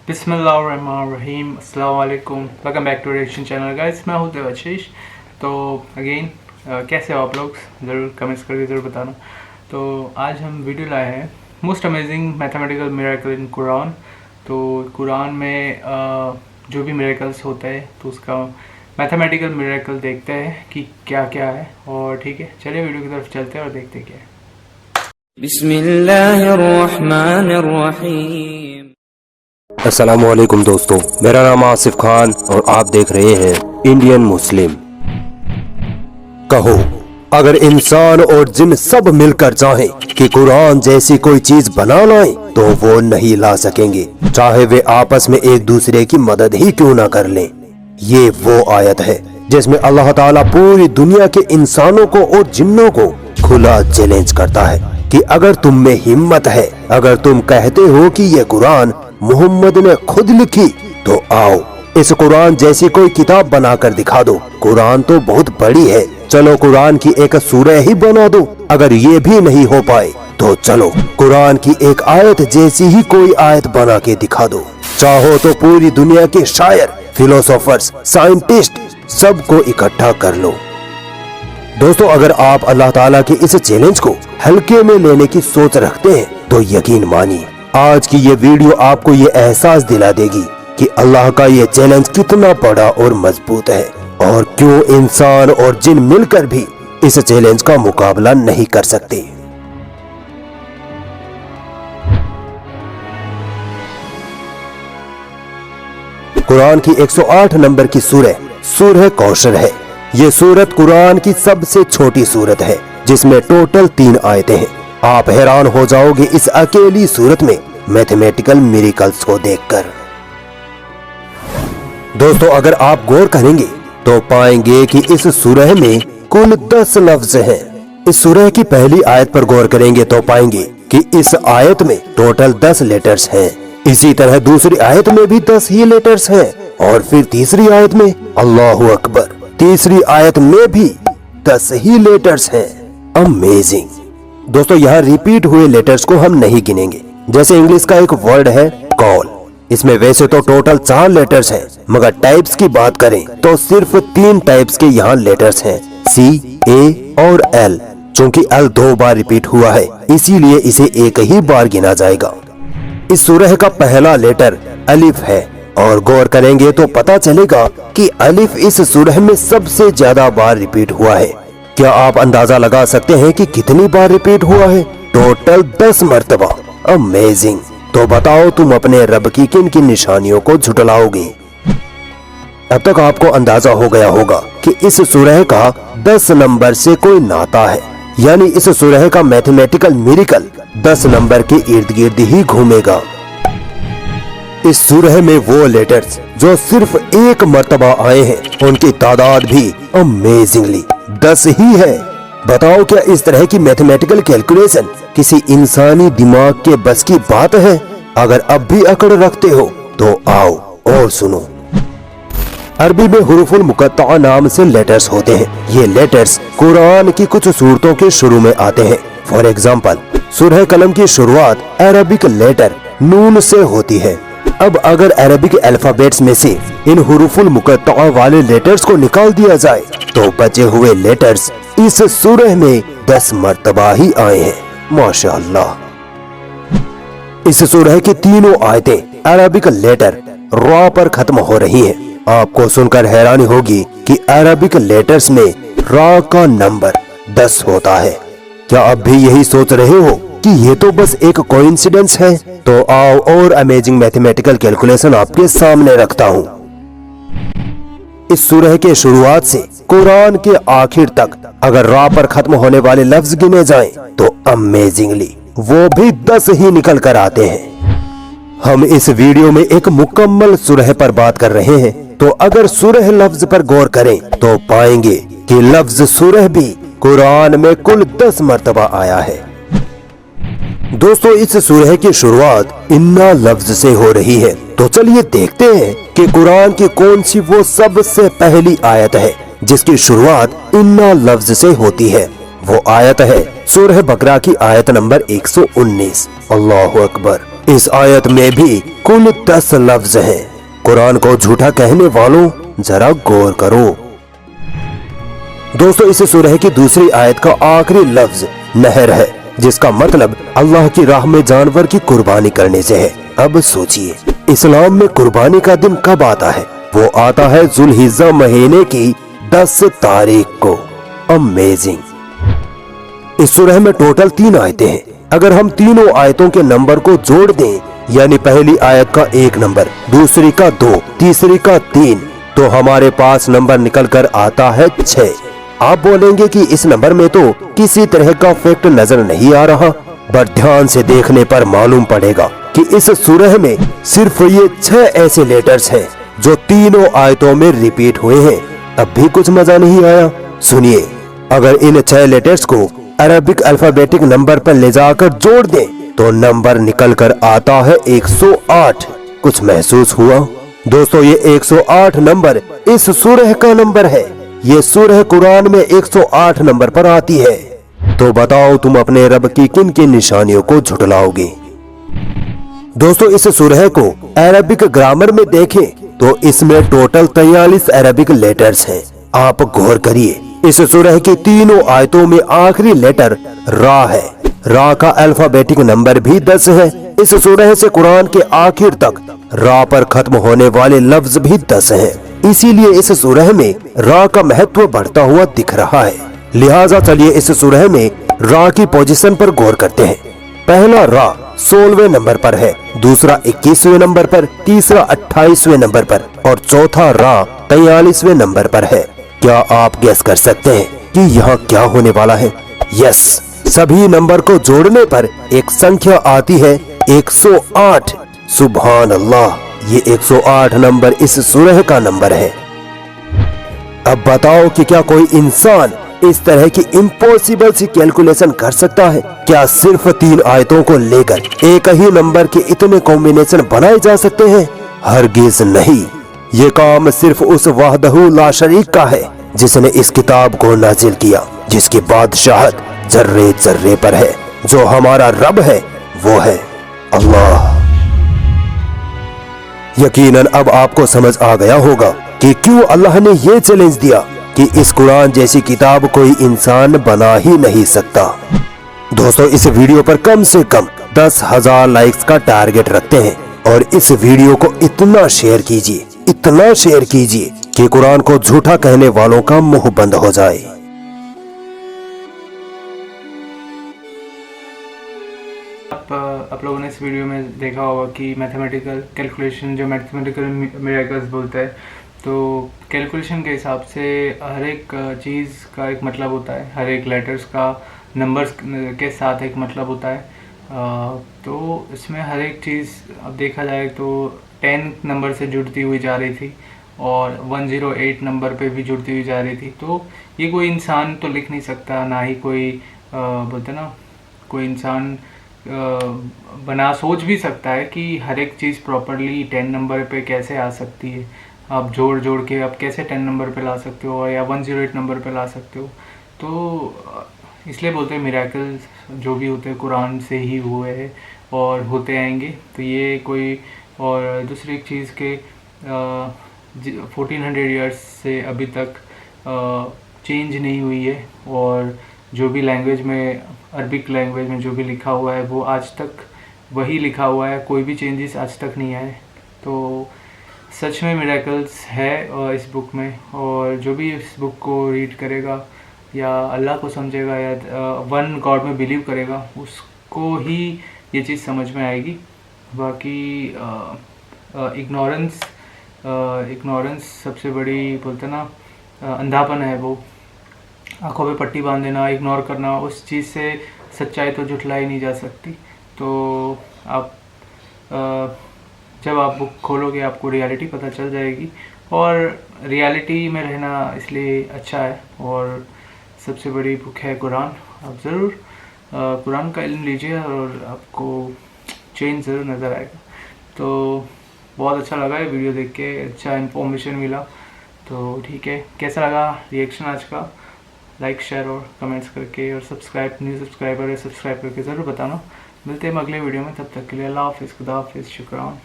बिस्मिल्लाहिर्रहमानिर्रहीम, अस्सलाम वालेकुम, welcome back to reaction channel guys. मैं हूँ देवाशीष। तो अगेन कैसे हो आप लोग, ज़रूर कमेंट्स करके ज़रूर बताना। तो आज हम वीडियो लाए हैं मोस्ट अमेजिंग मैथमेटिकल मिरेकल इन कुरान। तो कुरान में जो भी मिरेकल्स होता है तो उसका मैथमेटिकल मिरेकल देखते हैं कि क्या क्या है। और ठीक है, चलिए वीडियो की तरफ चलते हैं और देखते हैं क्या है। बिस्मिल्लाहिर्रहमानिर्रहीम। अस्सलामुअलैकुम दोस्तों, मेरा नाम आसिफ खान और आप देख रहे हैं इंडियन मुस्लिम। कहो, अगर इंसान और जिन सब मिलकर चाहें कि कुरान जैसी कोई चीज बना लाएं तो वो नहीं ला सकेंगे, चाहे वे आपस में एक दूसरे की मदद ही क्यों ना कर लें। ये वो आयत है जिसमें अल्लाह ताला पूरी दुनिया के इंसानों को और जिन्नों को खुला चैलेंज करता है कि अगर तुम में हिम्मत है, अगर तुम कहते हो कि ये कुरान मोहम्मद ने खुद लिखी, तो आओ इस कुरान जैसी कोई किताब बनाकर दिखा दो। कुरान तो बहुत बड़ी है, चलो कुरान की एक सूरह ही बना दो। अगर ये भी नहीं हो पाए तो चलो कुरान की एक आयत जैसी ही कोई आयत बना के दिखा दो। चाहो तो पूरी दुनिया के शायर, फिलोसोफर्स, साइंटिस्ट सबको इकट्ठा कर लो। दोस्तों, अगर आप अल्लाह ताला के इस चैलेंज को हल्के में लेने की सोच रखते हैं तो यकीन मानिए आज की ये वीडियो आपको ये एहसास दिला देगी कि अल्लाह का ये चैलेंज कितना बड़ा और मजबूत है और क्यों इंसान और जिन मिलकर भी इस चैलेंज का मुकाबला नहीं कर सकते। कुरान की 108 नंबर की सूरह कौशर है। ये सूरत कुरान की सबसे छोटी सूरत है जिसमें टोटल 3 आयतें हैं। आप हैरान हो जाओगे इस अकेली सूरत में मैथमेटिकल मिरेकल्स को देखकर। दोस्तों, अगर आप गौर करेंगे तो पाएंगे कि इस सूरह में कुल 10 लफ्ज हैं। इस सूरह की पहली आयत पर गौर करेंगे तो पाएंगे कि इस आयत में टोटल 10 लेटर्स हैं। इसी तरह दूसरी आयत में भी 10 ही लेटर्स हैं और फिर तीसरी आयत में अल्लाहु अकबर, तीसरी आयत में भी 10 ही लेटर्स हैं। अमेजिंग। दोस्तों, यहाँ रिपीट हुए लेटर्स को हम नहीं गिनेंगे। जैसे इंग्लिश का एक वर्ड है कॉल, इसमें वैसे तो टोटल 4 लेटर्स हैं, मगर टाइप्स की बात करें तो सिर्फ 3 टाइप्स के यहाँ लेटर्स हैं, C, A और L। चूंकि L 2 बार रिपीट हुआ है इसीलिए इसे एक ही बार गिना जाएगा। इस सूरह का पहला लेटर अलिफ है और गौर करेंगे तो पता चलेगा कि अलिफ इस सूरह में सबसे ज्यादा बार रिपीट हुआ है। क्या आप अंदाजा लगा सकते हैं कि कितनी बार रिपीट हुआ है? टोटल 10 मर्तबा। अमेजिंग। तो बताओ तुम अपने रब की किन किन निशानियों को झुटलाओगे? अब तक आपको अंदाजा हो गया होगा कि इस सूरह का 10 नंबर से कोई नाता है, यानी इस सूरह का मैथमेटिकल मिरेकल 10 नंबर के इर्द गिर्द ही घूमेगा। इस सूरह में वो लेटर्स जो सिर्फ एक मर्तबा आए हैं उनकी तादाद भी अमेजिंगली 10 ही है। बताओ क्या इस तरह की मैथमेटिकल कैलकुलेशन किसी इंसानी दिमाग के बस की बात है? अगर अब भी अकड़ रखते हो तो आओ और सुनो। अरबी में हुरूफुल मुकत्ता नाम से लेटर्स होते हैं। ये लेटर्स कुरान की कुछ सूरतों के शुरू में आते हैं। फॉर एग्जाम्पल, सूरह कलम की शुरुआत अरबिक लेटर नून से होती है। अब अगर अरबिक अल्फाबेट्स में से इन हुरूफुल मुकत्ता वाले लेटर्स को निकाल दिया जाए तो बचे हुए लेटर्स इस सूरह में 10 मर्तबा ही आए हैं। माशाअल्लाह। इस सूरह की तीनों आयतें अरबिक लेटर रा पर खत्म हो रही हैं। आपको सुनकर हैरानी होगी कि अरबिक लेटर्स में रा का नंबर 10 होता है। क्या अब भी यही सोच रहे हो कि ये तो बस एक कोइंसिडेंस है? तो आओ और अमेजिंग मैथमेटिकल कैलकुलेशन आपके सामने रखता हूँ। इस सूरह के शुरुआत से कुरान के आखिर तक अगर रा पर खत्म होने वाले लफ्ज गिने जाएं तो अमेजिंगली वो भी 10 ही निकल कर आते हैं। हम इस वीडियो में एक मुकम्मल सूरह पर बात कर रहे हैं, तो अगर सूरह लफ्ज पर गौर करें तो पाएंगे कि लफ्ज सूरह भी कुरान में कुल 10 मर्तबा आया है। दोस्तों, इस सूरह की शुरुआत इन्ना लफ्ज से हो रही है, तो चलिए देखते हैं कि कुरान की कौन सी वो सबसे पहली आयत है जिसकी शुरुआत इन्ना लफ्ज से होती है। वो आयत है सूरह बकरा की आयत नंबर 119। अल्लाहु अकबर। इस आयत में भी कुल 10 लफ्ज हैं। कुरान को झूठा कहने वालों, जरा गौर करो। दोस्तों, इस सूरह की दूसरी आयत का आखिरी लफ्ज नहर है, जिसका मतलब अल्लाह की राह में जानवर की कुर्बानी करने से है। अब सोचिए, इस्लाम में कुर्बानी का दिन कब आता है? वो आता है जुल्हिज्जा महीने की 10 तारीख को। अमेजिंग। इस सूरह में टोटल 3 आयतें हैं। अगर हम तीनों आयतों के नंबर को जोड़ दें, यानी पहली आयत का 1 नंबर, दूसरी का 2, तीसरी का 3, तो हमारे पास नंबर निकल कर आता है 6। आप बोलेंगे कि इस नंबर में तो किसी तरह का फैक्ट नजर नहीं आ रहा, बट ध्यान से देखने पर मालूम पड़ेगा कि इस सूरह में सिर्फ ये 6 ऐसे लेटर्स हैं जो तीनों आयतों में रिपीट हुए हैं। अब भी कुछ मजा नहीं आया? सुनिए, अगर इन 6 लेटर्स को अरबिक अल्फाबेटिक नंबर पर ले जाकर जोड़ दें तो नंबर निकल कर आता है 108। कुछ महसूस हुआ? दोस्तों, ये 108 नंबर इस सूरह का नंबर है। ये सूरह कुरान में 108 नंबर पर आती है। तो बताओ, तुम अपने रब की किन किन निशानियों को झुटलाओगे? दोस्तों, इस सूरह को अरबिक ग्रामर में देखें तो इसमें टोटल 43 अरबिक लेटर्स हैं। आप गौर करिए, इस सूरह की तीनों आयतों में आखिरी लेटर रा है। रा का अल्फाबेटिक नंबर भी 10 है। इस सूरह से कुरान के आखिर तक रा पर खत्म होने वाले लफ्ज भी 10 हैं। इसीलिए इस सूरह में रा का महत्व बढ़ता हुआ दिख रहा है। लिहाजा चलिए इस सूरह में रा की पोजीशन पर गौर करते हैं। पहला रा 16वें नंबर पर है, दूसरा 21वें नंबर पर, तीसरा 28वें नंबर पर और चौथा रा 43वें नंबर पर है। क्या आप गेस कर सकते हैं कि यहाँ क्या होने वाला है? यस, सभी नंबर को जोड़ने पर एक संख्या आती है 108। सुभान अल्लाह, ये 108 नंबर इस सूरह का नंबर है। अब बताओ कि क्या कोई इंसान इस तरह की इम्पॉसिबल सी कैलकुलेशन कर सकता है? क्या सिर्फ 3 आयतों को लेकर एक ही नंबर के इतने कॉम्बिनेशन बनाए जा सकते हैं? हरगिज नहीं। ये काम सिर्फ उस वहदहू ला शरीक का है जिसने इस किताब को नाजिल किया, जिसकी बादशाहत जर्रे जर्रे पर है। जो हमारा रब है वो है अल्लाह। यकीनन अब आपको समझ आ गया होगा कि क्यों अल्लाह ने ये चैलेंज दिया कि इस कुरान जैसी किताब कोई इंसान बना ही नहीं सकता। दोस्तों, इस वीडियो पर कम से कम 10,000 लाइक्स का टारगेट रखते हैं और इस वीडियो को इतना शेयर कीजिए, इतना शेयर कीजिए कि कुरान को झूठा कहने वालों का मुंह बंद हो जाए। आप लोगों ने इस वीडियो में देखा होगा कि मैथमेटिकल कैलकुलेशन, जो मैथमेटिकल मिरेकल्स बोलते हैं, तो कैलकुलेशन के हिसाब से हर एक चीज़ का एक मतलब होता है, हर एक लेटर्स का नंबर्स के साथ एक मतलब होता है। तो इसमें हर एक चीज़ अब देखा जाए तो 10 नंबर से जुड़ती हुई जा रही थी और 108 नंबर पे भी जुड़ती हुई जा रही थी। तो ये कोई इंसान तो लिख नहीं सकता, ना ही कोई बोलते ना, कोई इंसान बना सोच भी सकता है कि हर एक चीज़ प्रॉपरली 10 नंबर पे कैसे आ सकती है। आप जोड़ के आप कैसे 10 नंबर पे ला सकते हो या 108 नंबर पे ला सकते हो। तो इसलिए बोलते हैं मिरेकल्स जो भी होते हैं कुरान से ही हुए हैं और होते आएंगे। तो ये कोई और दूसरी एक चीज़ के 1400 ईयर्स से अभी तक चेंज नहीं हुई है और जो भी लैंग्वेज में, अरबिक लैंग्वेज में जो भी लिखा हुआ है वो आज तक वही लिखा हुआ है, कोई भी चेंजेस आज तक नहीं आए। तो सच में मिरेकल्स है इस बुक में, और जो भी इस बुक को रीड करेगा या अल्लाह को समझेगा या वन गॉड में बिलीव करेगा, उसको ही ये चीज़ समझ में आएगी। बाकी इग्नोरेंस सबसे बड़ी बोलते ना अंधापन है, वो आंखों पे पट्टी बांध देना, इग्नोर करना, उस चीज़ से सच्चाई तो जुटलाई नहीं जा सकती। तो आप जब आप बुक खोलोगे आपको रियलिटी पता चल जाएगी, और रियलिटी में रहना इसलिए अच्छा है। और सबसे बड़ी बुक है कुरान। आप ज़रूर कुरान का इल्म लीजिए और आपको चेंज ज़रूर नज़र आएगा। तो बहुत अच्छा लगा ये वीडियो देख के, अच्छा इन्फॉर्मेशन मिला। तो ठीक है, कैसा लगा रिएक्शन आज का? लाइक, शेयर और कमेंट्स करके, और न्यू सब्सक्राइबर है सब्सक्राइब करके ज़रूर बताना। मिलते हैं अगले वीडियो में, तब तक के लिए अल्लाह हाफिज़, खुदा हाफिज़, शुक्रान।